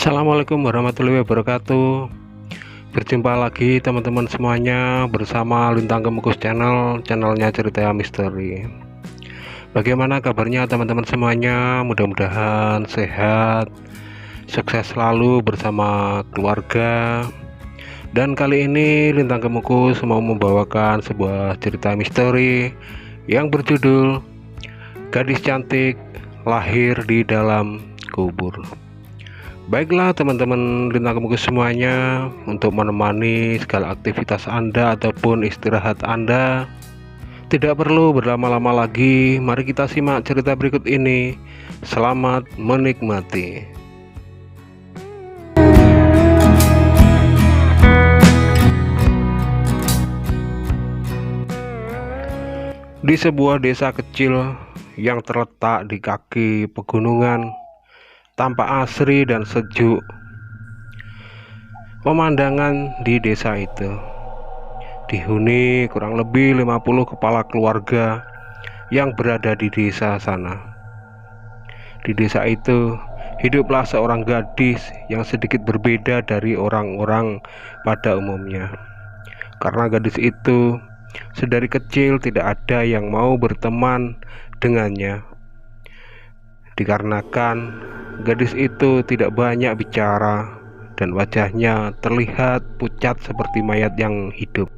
Assalamualaikum warahmatullahi wabarakatuh. Berjumpa lagi teman-teman semuanya bersama Lintang Kemukus channelnya Cerita Misteri. Bagaimana kabarnya teman-teman semuanya? Mudah-mudahan sehat, sukses selalu bersama keluarga. Dan kali ini Lintang Kemukus mau membawakan sebuah cerita misteri yang berjudul Gadis Cantik Lahir di Dalam Kubur. Baiklah teman-teman Lintang Kemukus semuanya, untuk menemani segala aktivitas Anda ataupun istirahat Anda, tidak perlu berlama-lama lagi. Mari kita simak cerita berikut ini. Selamat menikmati. Di sebuah desa kecil yang terletak di kaki pegunungan, tampak asri dan sejuk pemandangan di desa itu. Dihuni kurang lebih 50 kepala keluarga yang berada di desa sana. Di desa itu hiduplah seorang gadis yang sedikit berbeda dari orang-orang pada umumnya. Karena gadis itu sedari kecil tidak ada yang mau berteman dengannya. Dikarenakan gadis itu tidak banyak bicara dan wajahnya terlihat pucat seperti mayat yang hidup.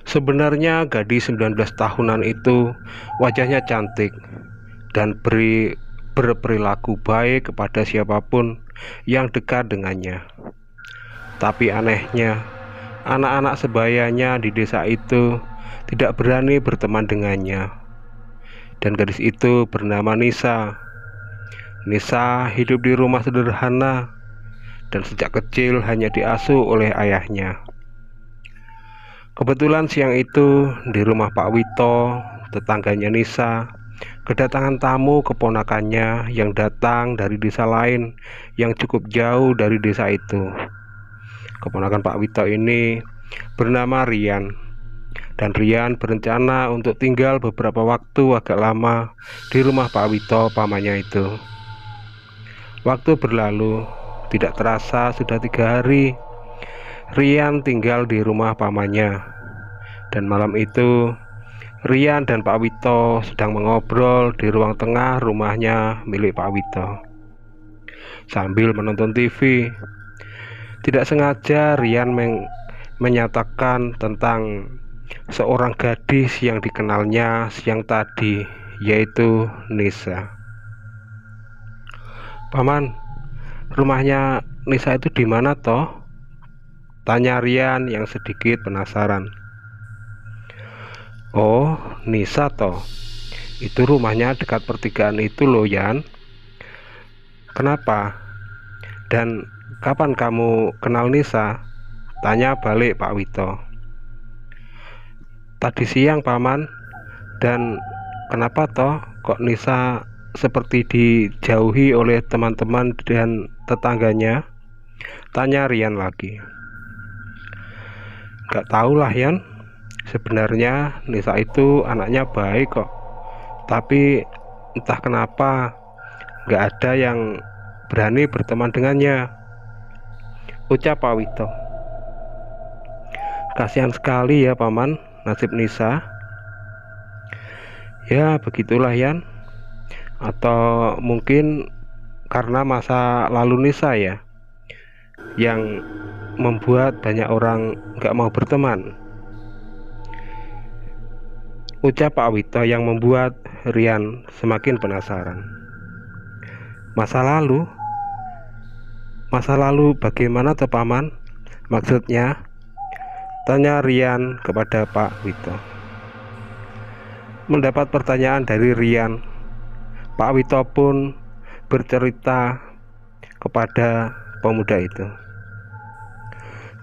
Sebenarnya gadis 19 tahunan itu wajahnya cantik dan berperilaku baik kepada siapapun yang dekat dengannya. Tapi anehnya, anak-anak sebayanya di desa itu tidak berani berteman dengannya. Dan gadis itu bernama Nisa. Nisa hidup di rumah sederhana dan sejak kecil hanya diasuh oleh ayahnya. Kebetulan siang itu di rumah Pak Wito, tetangganya Nisa, kedatangan tamu keponakannya yang datang dari desa lain yang cukup jauh dari desa itu. Keponakan Pak Wito ini bernama Rian, dan Rian berencana untuk tinggal beberapa waktu agak lama di rumah Pak Wito pamannya itu. Waktu berlalu, tidak terasa sudah 3 hari Rian tinggal di rumah pamannya. Dan malam itu Rian dan Pak Wito sedang mengobrol di ruang tengah rumahnya milik Pak Wito sambil menonton TV. Tidak sengaja Rian menyatakan tentang seorang gadis yang dikenalnya siang tadi, yaitu Nisa. "Paman, rumahnya Nisa itu di mana toh?" tanya Rian yang sedikit penasaran. "Oh, Nisa toh? Itu rumahnya dekat pertigaan itu loh, Yan." "Kenapa? Dan kapan kamu kenal Nisa?" tanya balik Pak Wito. "Tadi siang, Paman." "Dan kenapa toh kok Nisa seperti dijauhi oleh teman-teman dan tetangganya?" tanya Rian lagi. "Gak tahulah, Yan. Sebenarnya Nisa itu anaknya baik kok, tapi entah kenapa gak ada yang berani berteman dengannya," ucap Pak Wito. "Kasihan sekali ya, Paman, nasib Nisa." "Ya begitulah, Yan. Atau mungkin karena masa lalu Nisa ya, yang membuat banyak orang gak mau berteman," ucap Pak Wito yang membuat Rian semakin penasaran. Masa lalu? Masa lalu bagaimana toh, Paman? Maksudnya?" tanya Rian kepada Pak Wito. Mendapat pertanyaan dari Rian, Pak Wito pun bercerita kepada pemuda itu.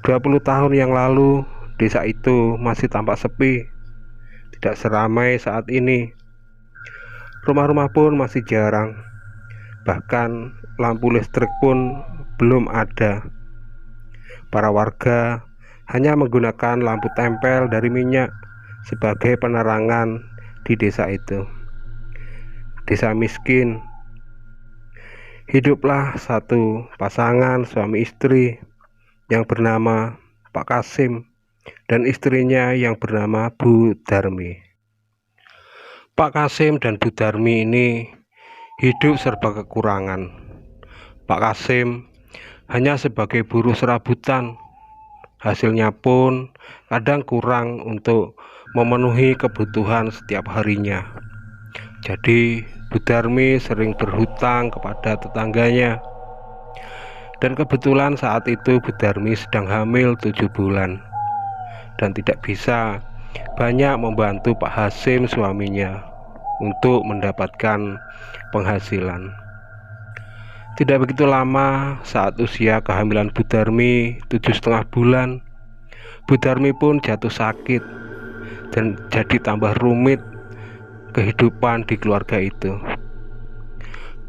20 tahun yang lalu desa itu masih tampak sepi, tidak seramai saat ini. Rumah-rumah pun masih jarang, bahkan lampu listrik pun belum ada. Para warga hanya menggunakan lampu tempel dari minyak sebagai penerangan di desa itu. Desa miskin Hiduplah satu pasangan suami istri yang bernama Pak Kasim dan istrinya yang bernama Bu Darmi. Pak Kasim dan Bu Darmi ini hidup serba kekurangan. Pak Kasim hanya sebagai buruh serabutan, hasilnya pun kadang kurang untuk memenuhi kebutuhan setiap harinya. Jadi Bu Darmi sering berhutang kepada tetangganya. Dan kebetulan saat itu Bu Darmi sedang hamil 7 bulan dan tidak bisa banyak membantu Pak Hasim suaminya untuk mendapatkan penghasilan. Tidak begitu lama saat usia kehamilan Bu Darmi 7,5 bulan, Bu Darmi pun jatuh sakit dan jadi tambah rumit kehidupan di keluarga itu.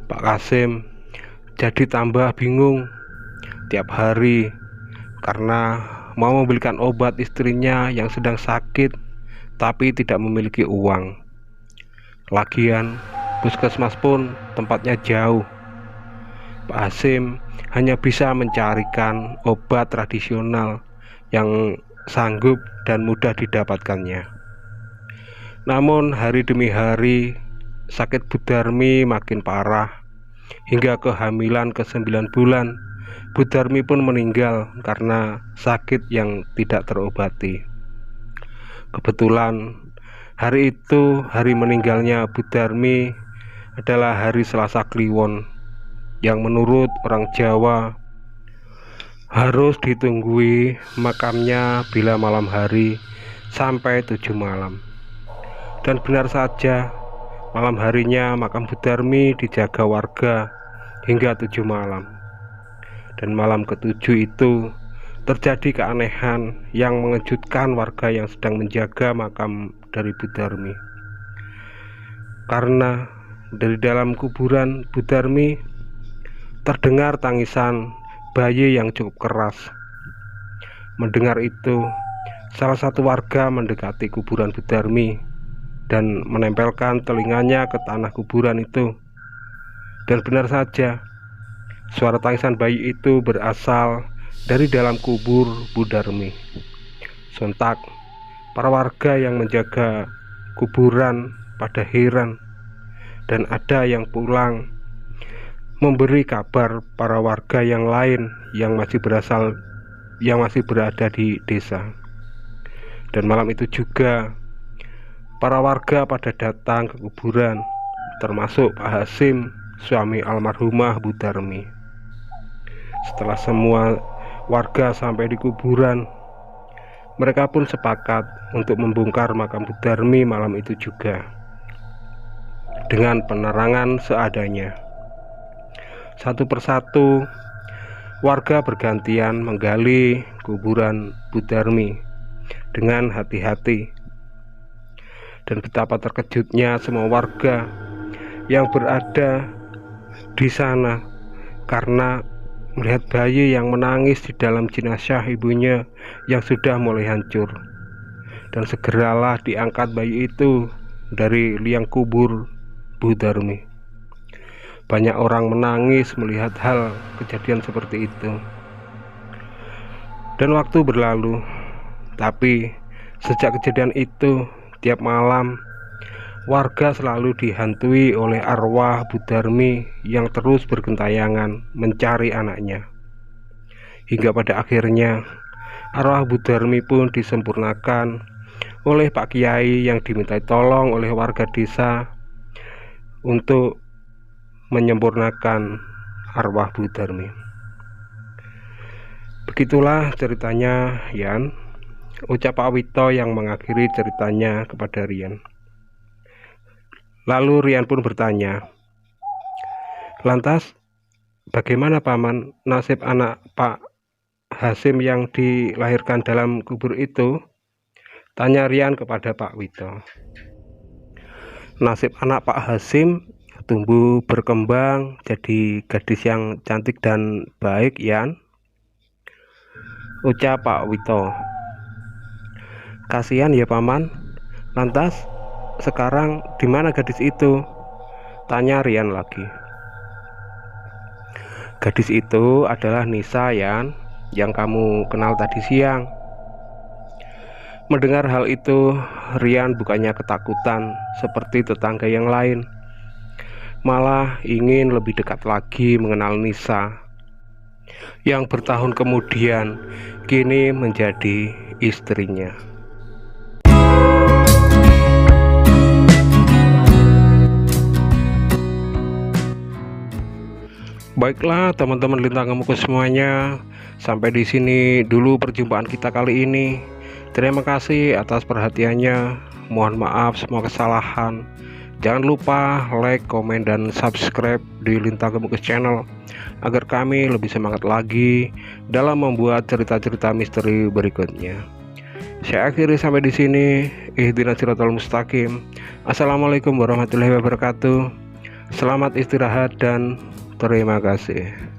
Pak Kasim jadi tambah bingung tiap hari karena mau membelikan obat istrinya yang sedang sakit tapi tidak memiliki uang. Lagian puskesmas pun tempatnya jauh. Pak Hasim hanya bisa mencarikan obat tradisional yang sanggup dan mudah didapatkannya. Namun hari demi hari sakit Bu Darmi makin parah. Hingga kehamilan ke-9 bulan, Bu Darmi pun meninggal karena sakit yang tidak terobati. Kebetulan hari itu, hari meninggalnya Bu Darmi adalah hari Selasa Kliwon, yang menurut orang Jawa harus ditunggui makamnya bila malam hari sampai 7 malam. Dan benar saja, malam harinya makam Bu Darmi dijaga warga hingga 7 malam. Dan malam ke-7 itu terjadi keanehan yang mengejutkan warga yang sedang menjaga makam dari Bu Darmi. Karena dari dalam kuburan Bu Darmi terdengar tangisan bayi yang cukup keras. Mendengar itu, salah satu warga mendekati kuburan Bu Darmi dan menempelkan telinganya ke tanah kuburan itu. Dan benar saja, suara tangisan bayi itu berasal dari dalam kubur Bu Darmi. Sontak para warga yang menjaga kuburan pada heran, dan ada yang pulang memberi kabar para warga yang lain yang masih berada di desa. Dan malam itu juga para warga pada datang ke kuburan, termasuk Pak Hasim, suami almarhumah Bu Darmi. Setelah semua warga sampai di kuburan, mereka pun sepakat untuk membongkar makam Bu Darmi malam itu juga, dengan penerangan seadanya. Satu persatu warga bergantian menggali kuburan Bu Darmi dengan hati-hati. Dan betapa terkejutnya semua warga yang berada di sana karena melihat bayi yang menangis di dalam jenazah ibunya yang sudah mulai hancur. Dan segeralah diangkat bayi itu dari liang kubur Bu Darmi. Banyak orang menangis melihat hal kejadian seperti itu. Dan waktu berlalu, tapi sejak kejadian itu, tiap malam warga selalu dihantui oleh arwah Bu Darmi yang terus bergentayangan mencari anaknya. Hingga pada akhirnya arwah Bu Darmi pun disempurnakan oleh Pak Kiai yang dimintai tolong oleh warga desa untuk menyempurnakan arwah Bu Darmi. Begitulah ceritanya, Yan, ucap Pak Wito yang mengakhiri ceritanya kepada Rian. Lalu Rian pun bertanya, "Lantas bagaimana Paman nasib anak Pak Hasim yang dilahirkan dalam kubur itu?" tanya Rian kepada Pak Wito. "Nasib anak Pak Hasim tumbuh berkembang jadi gadis yang cantik dan baik, Yan," ucap Pak Wito. "Kasihan ya Paman. Lantas sekarang di mana gadis itu?" tanya Rian lagi. Gadis itu adalah Nisa yang kamu kenal tadi siang. Mendengar hal itu, Rian bukannya ketakutan seperti tetangga yang lain, malah ingin lebih dekat lagi mengenal Nisa yang bertahun kemudian kini menjadi istrinya. Baiklah teman-teman Lintang Kemukus semuanya, sampai di sini dulu perjumpaan kita kali ini. Terima kasih atas perhatiannya. Mohon maaf semua kesalahan. Jangan lupa like, komen, dan subscribe di Lintang Kemukus channel agar kami lebih semangat lagi dalam membuat cerita-cerita misteri berikutnya. Saya akhiri sampai di sini. Ihdinas siratal mustaqim. Assalamualaikum warahmatullahi wabarakatuh. Selamat istirahat dan terima kasih.